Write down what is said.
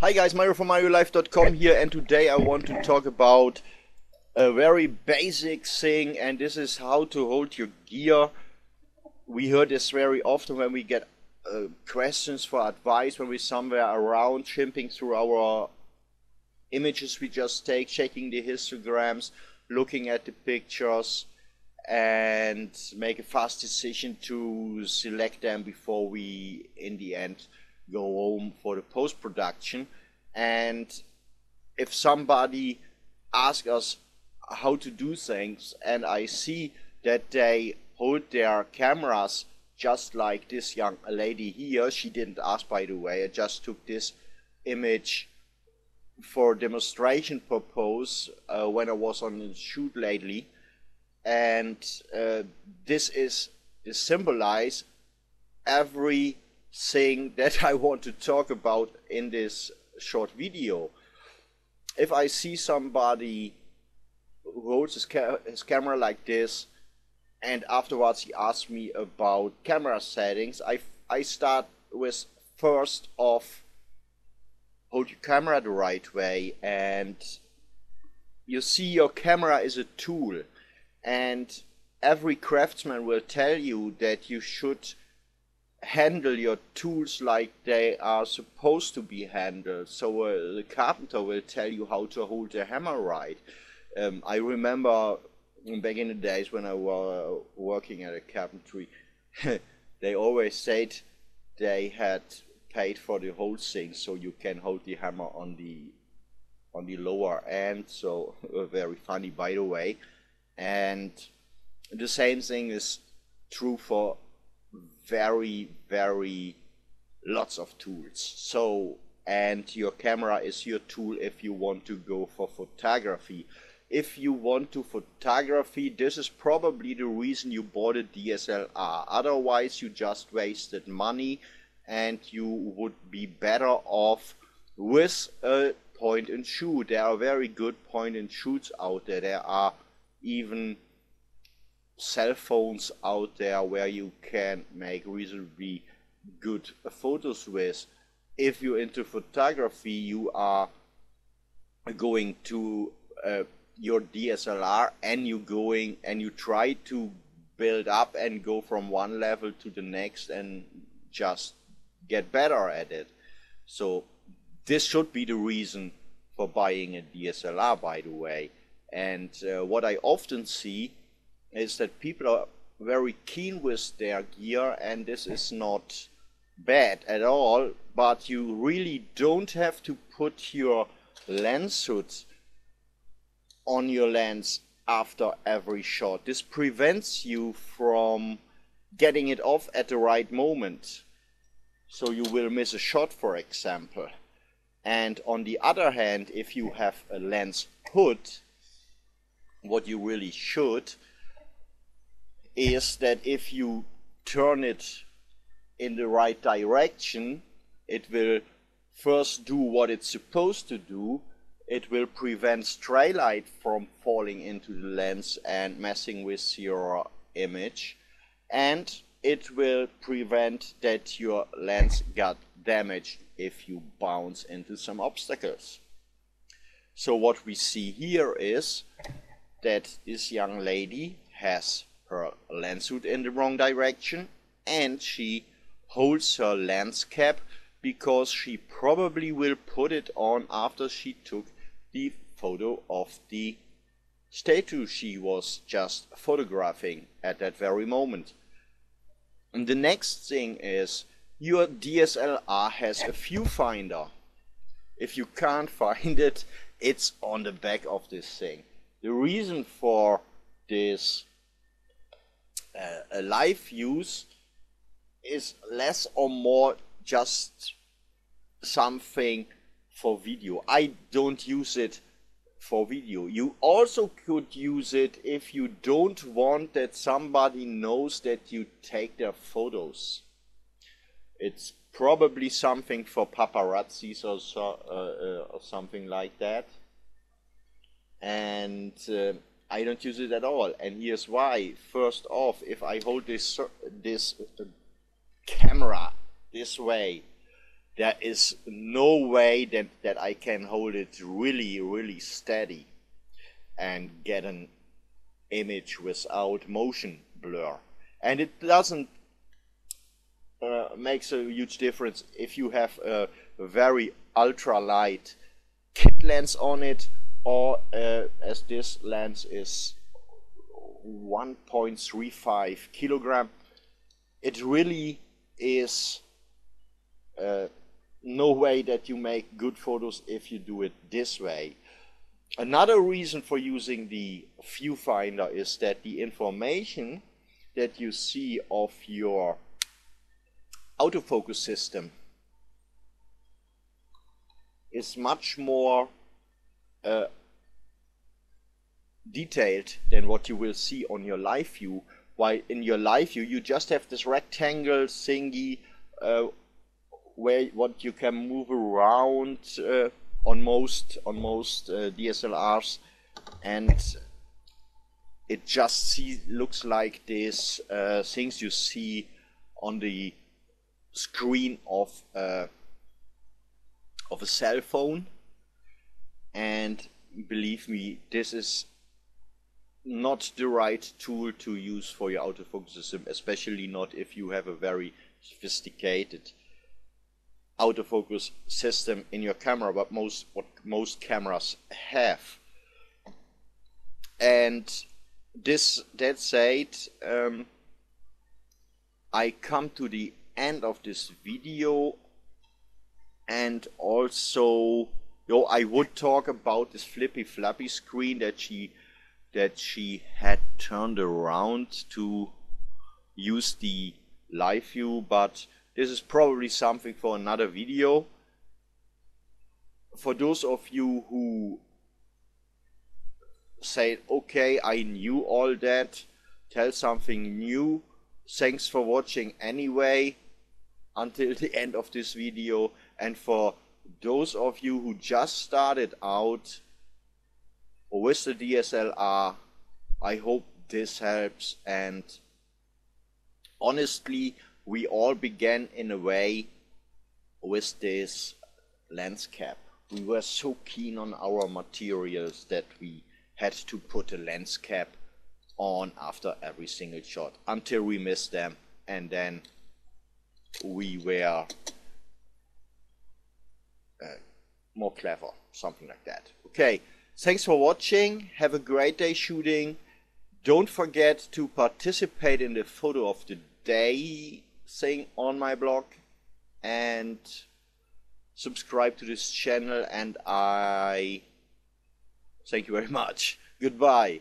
Hi guys, Mario from MarioLife.com here, and today I want to talk about a very basic thing, and this is how to hold your gear. We hear this very often when we get questions for advice when we're somewhere around, chimping through our images we just take, checking the histograms, looking at the pictures, and make a fast decision to select them before we in the end go home for the post-production. And if somebody asks us how to do things and I see that they hold their cameras just like this young lady here, she didn't ask, by the way, I just took this image for demonstration purpose when I was on a shoot lately, and this is symbolize everything that I want to talk about in this short video. If I see somebody who holds his camera like this and afterwards he asks me about camera settings, I start with first off, hold your camera the right way, and you see your camera is a tool, and every craftsman will tell you that you should handle your tools like they are supposed to be handled. So the carpenter will tell you how to hold the hammer right. I remember back in the days when I was working at a carpentry, they always said they had paid for the whole thing so you can hold the hammer on the lower end. So very funny, by the way. And the same thing is true for very lots of tools. So, and your camera is your tool if you want to go for photography. If you want to photography, this is probably the reason you bought a DSLR. Otherwise you just wasted money and you would be better off with a point and shoot. There are very good point and shoots out there. There are even cell phones out there where you can make reasonably good photos with. If you're into photography, you are going to your DSLR and you try to build up and go from one level to the next and just get better at it. So this should be the reason for buying a DSLR, by the way. And what I often see is that people are very keen with their gear, and this is not bad at all, but you really don't have to put your lens hood on your lens after every shot. This prevents you from getting it off at the right moment, so you will miss a shot, for example. And on the other hand, if you have a lens hood, what you really should is that if you turn it in the right direction, it will first do what it's supposed to do. It will prevent stray light from falling into the lens and messing with your image, and it will prevent that your lens got damaged if you bounce into some obstacles. So what we see here is that this young lady has her lens hood in the wrong direction, and she holds her lens cap because she probably will put it on after she took the photo of the statue she was just photographing at that very moment. And the next thing is, your DSLR has a viewfinder. If you can't find it, it's on the back of this thing. The reason for this live use is less or more just something for video. I don't use it for video. You also could use it if you don't want that somebody knows that you take their photos. It's probably something for paparazzis or something like that. And I don't use it at all, and here's why. First off, if I hold this camera this way, there is no way that I can hold it really steady and get an image without motion blur. And it doesn't makes a huge difference if you have a very ultra light kit lens on it, or as this lens is 1.35 kilogram. It really is no way that you make good photos if you do it this way. Another reason for using the viewfinder is that the information that you see of your autofocus system is much more detailed than what you will see on your live view. While in your live view you just have this rectangle thingy where what you can move around on most DSLRs, and it just looks like this things you see on the screen of a cell phone. And believe me, this is not the right tool to use for your autofocus system, especially not if you have a very sophisticated autofocus system in your camera, but most cameras have. And that said, I come to the end of this video, and also I would talk about this flippy floppy screen that she had turned around to use the live view, but this is probably something for another video. For those of you who say, okay, I knew all that, tell something new, thanks for watching anyway until the end of this video. And for those of you who just started out with the DSLR, I hope this helps. And honestly, we all began in a way with this lens cap. We were so keen on our materials that we had to put a lens cap on after every single shot until we missed them, and then we were more clever, something like that. Okay, thanks for watching. Have a great day shooting. Don't forget to participate in the photo of the day thing on my blog, and subscribe to this channel, and I thank you very much. Goodbye.